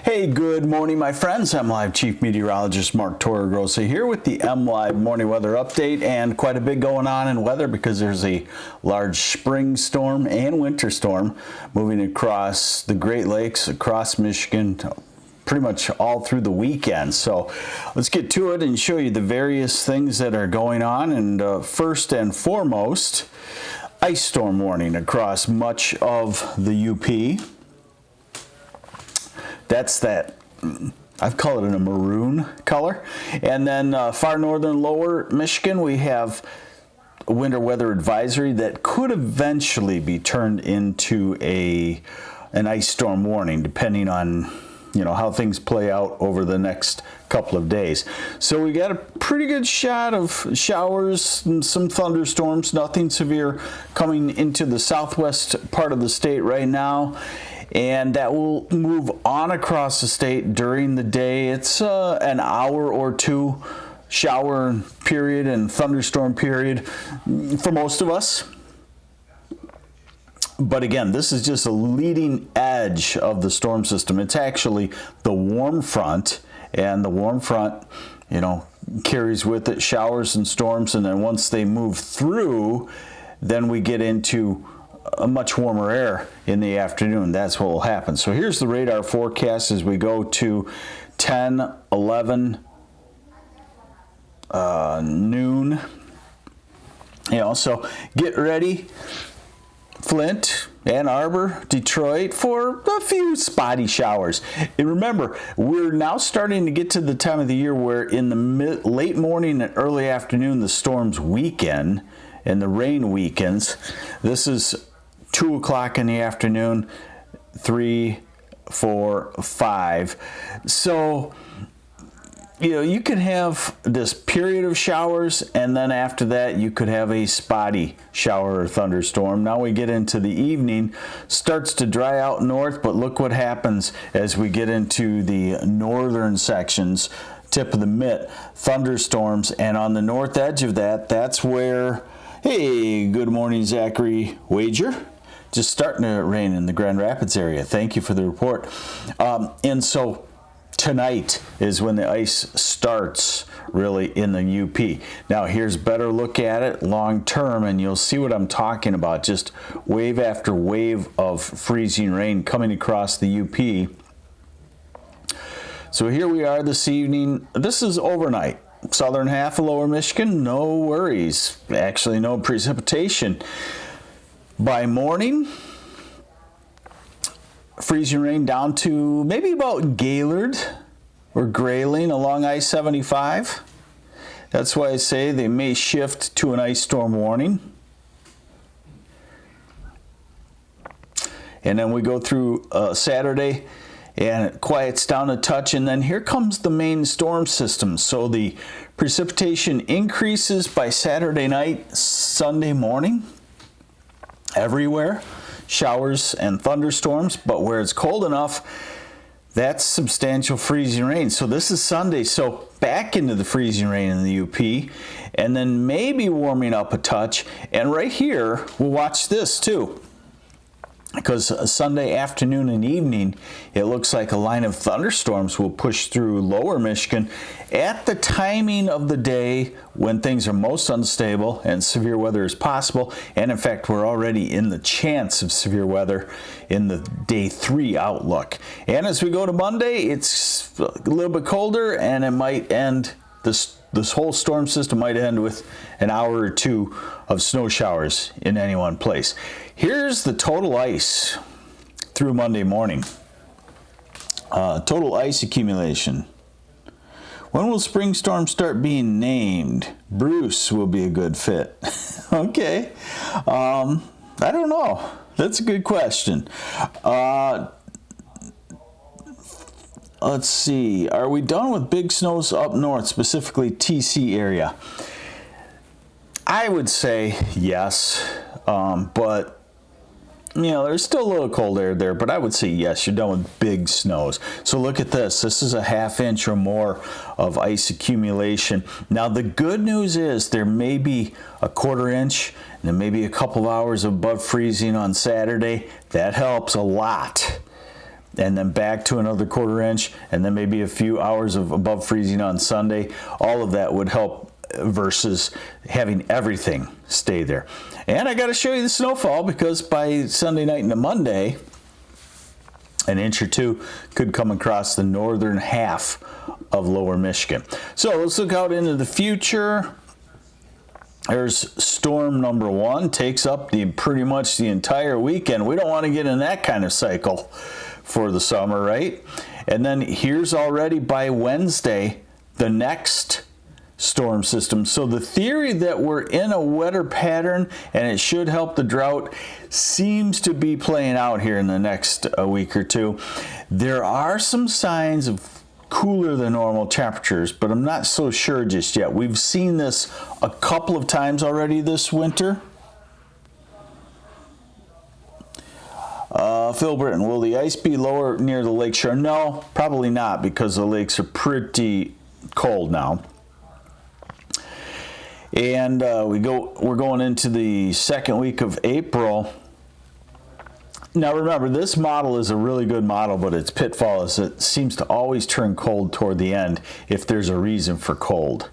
Hey, good morning, my friends. MLive Chief Meteorologist Mark Torregrossa here with the MLive morning weather update, and quite a bit going on in weather because there's a large spring storm and winter storm moving across the Great Lakes, across Michigan, pretty much all through the weekend. So let's get to it and show you the various things that are going on. And first and foremost, ice storm warning across much of the UP. That's that, I've called it a maroon color. And then far northern lower Michigan, we have a winter weather advisory that could eventually be turned into an ice storm warning, depending on how things play out over the next couple of days. So we got a pretty good shot of showers and some thunderstorms, nothing severe coming into the southwest part of the state right now. And that will move on across the state during the day. It's an hour or two shower period and thunderstorm period for most of us. But again, this is just a leading edge of the storm system. It's actually the warm front, and the warm front, carries with it showers and storms. And then once they move through, then we get into a much warmer air in the afternoon. That's what will happen. So here's the radar forecast as we go to 10, 11, noon. So get ready, Flint, Ann Arbor, Detroit, for a few spotty showers. And remember, we're now starting to get to the time of the year where in the late morning and early afternoon, the storms weaken and the rain weakens. This is 2 o'clock in the afternoon, 3, 4, 5. So, you can have this period of showers, and then after that, you could have a spotty shower or thunderstorm. Now we get into the evening, starts to dry out north, but look what happens as we get into the northern sections, tip of the mitt, thunderstorms, and on the north edge of that, that's where, hey, good morning, Zachary Wager. Just starting to rain in the Grand Rapids area. Thank you for the report. And so tonight is when the ice starts really in the UP. Now here's a better look at it long term, and you'll see what I'm talking about. Just wave after wave of freezing rain coming across the UP. So here we are this evening. This is overnight. Southern half of lower Michigan, no worries. Actually, no precipitation. By morning, freezing rain down to maybe about Gaylord or Grayling along I-75. That's why I say they may shift to an ice storm warning. And then we go through Saturday, and it quiets down a touch, and then here comes the main storm system. So the precipitation increases by Saturday night, Sunday morning. Everywhere, showers and thunderstorms, but where it's cold enough, that's substantial freezing rain. So this is Sunday, so back into the freezing rain in the UP, and then maybe warming up a touch. And right here, we'll watch this too, because Sunday afternoon and evening, it looks like a line of thunderstorms will push through lower Michigan at the timing of the day when things are most unstable and severe weather is possible. And in fact, we're already in the chance of severe weather in the day 3 outlook. And as we go to Monday, it's a little bit colder, and it might end, this whole storm system might end with an hour or two of snow showers in any one place. Here's the total ice through Monday morning. Total ice accumulation. When will spring storms start being named? Bruce will be a good fit. Okay. I don't know. That's a good question. Let's see. Are we done with big snows up north, specifically TC area? I would say yes, but there's still a little cold air there, but I would say yes, you're done with big snows. So look at this. This is a ½ inch or more of ice accumulation. Now the good news is there may be a ¼ inch, and there may be a couple hours above freezing on Saturday. That helps a lot. and then back to another 1/4 inch, and then maybe a few hours of above freezing on Sunday. All of that would help versus having everything stay there. And I got to show you the snowfall, because by Sunday night into Monday, an inch or two could come across the northern half of lower Michigan. So let's look out into the future. There's storm number 1, takes up pretty much the entire weekend. We don't want to get in that kind of cycle for the summer, right? And then here's already by Wednesday the next storm system. So the theory that we're in a wetter pattern and it should help the drought seems to be playing out here in the next week or two. There are some signs of cooler than normal temperatures, but I'm not so sure just yet. We've seen this a couple of times already this winter. Phil Britton, will the ice be lower near the lakeshore? No, probably not, because the lakes are pretty cold now. And we're going into the second week of April. Now remember, this model is a really good model, but its pitfall is it seems to always turn cold toward the end if there's a reason for cold.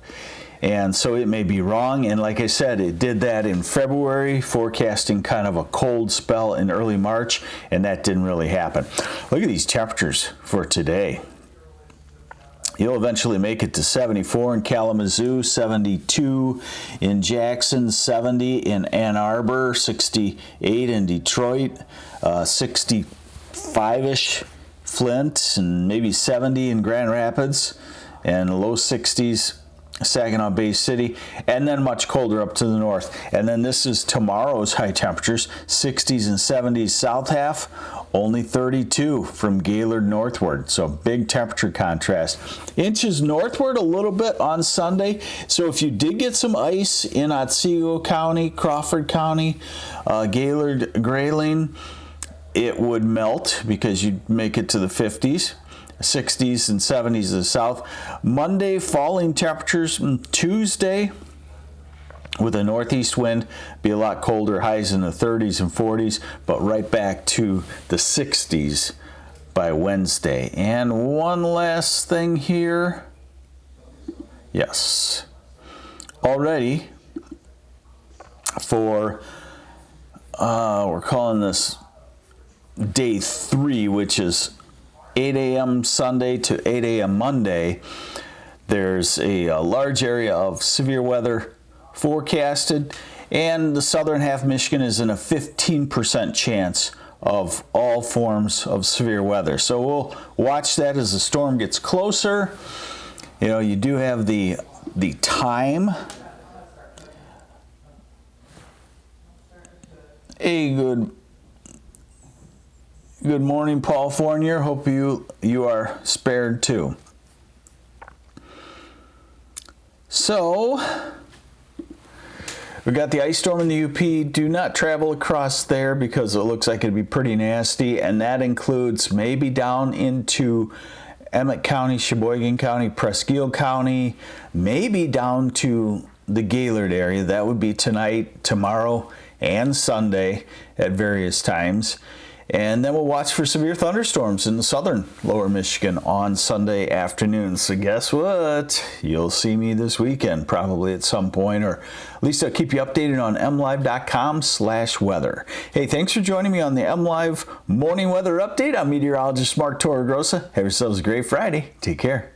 And so it may be wrong, and like I said, it did that in February, forecasting kind of a cold spell in early March, and that didn't really happen. Look at these temperatures for today. You'll eventually make it to 74 in Kalamazoo, 72 in Jackson, 70 in Ann Arbor, 68 in Detroit, 65-ish Flint, and maybe 70 in Grand Rapids, and low 60s Saginaw Bay City, and then much colder up to the north. And then this is tomorrow's high temperatures, 60s and 70s south half, only 32 from Gaylord northward. So big temperature contrast. Inches northward a little bit on Sunday. So if you did get some ice in Otsego County, Crawford County, Gaylord, Grayling, it would melt because you'd make it to the 50s. 60s and 70s to the south. Monday, falling temperatures. Tuesday, with a northeast wind, be a lot colder, highs in the 30s and 40s, but right back to the 60s by Wednesday. And one last thing here. Yes. Already for, we're calling this day 3, which is 8 a.m. Sunday to 8 a.m. Monday, there's a large area of severe weather forecasted, and the southern half of Michigan is in a 15% chance of all forms of severe weather. So we'll watch that as the storm gets closer. You know, you do have the time. Good morning, Paul Fournier. Hope you are spared too. So, we got the ice storm in the UP. Do not travel across there because it looks like it'd be pretty nasty, and that includes maybe down into Emmett County, Sheboygan County, Presque County, maybe down to the Gaylord area. That would be tonight, tomorrow, and Sunday at various times. And then we'll watch for severe thunderstorms in the southern lower Michigan on Sunday afternoon. So guess what? You'll see me this weekend, probably at some point, or at least I'll keep you updated on MLive.com/weather. Hey, thanks for joining me on the MLive Morning Weather Update. I'm meteorologist Mark Torregrossa. Have yourselves a great Friday. Take care.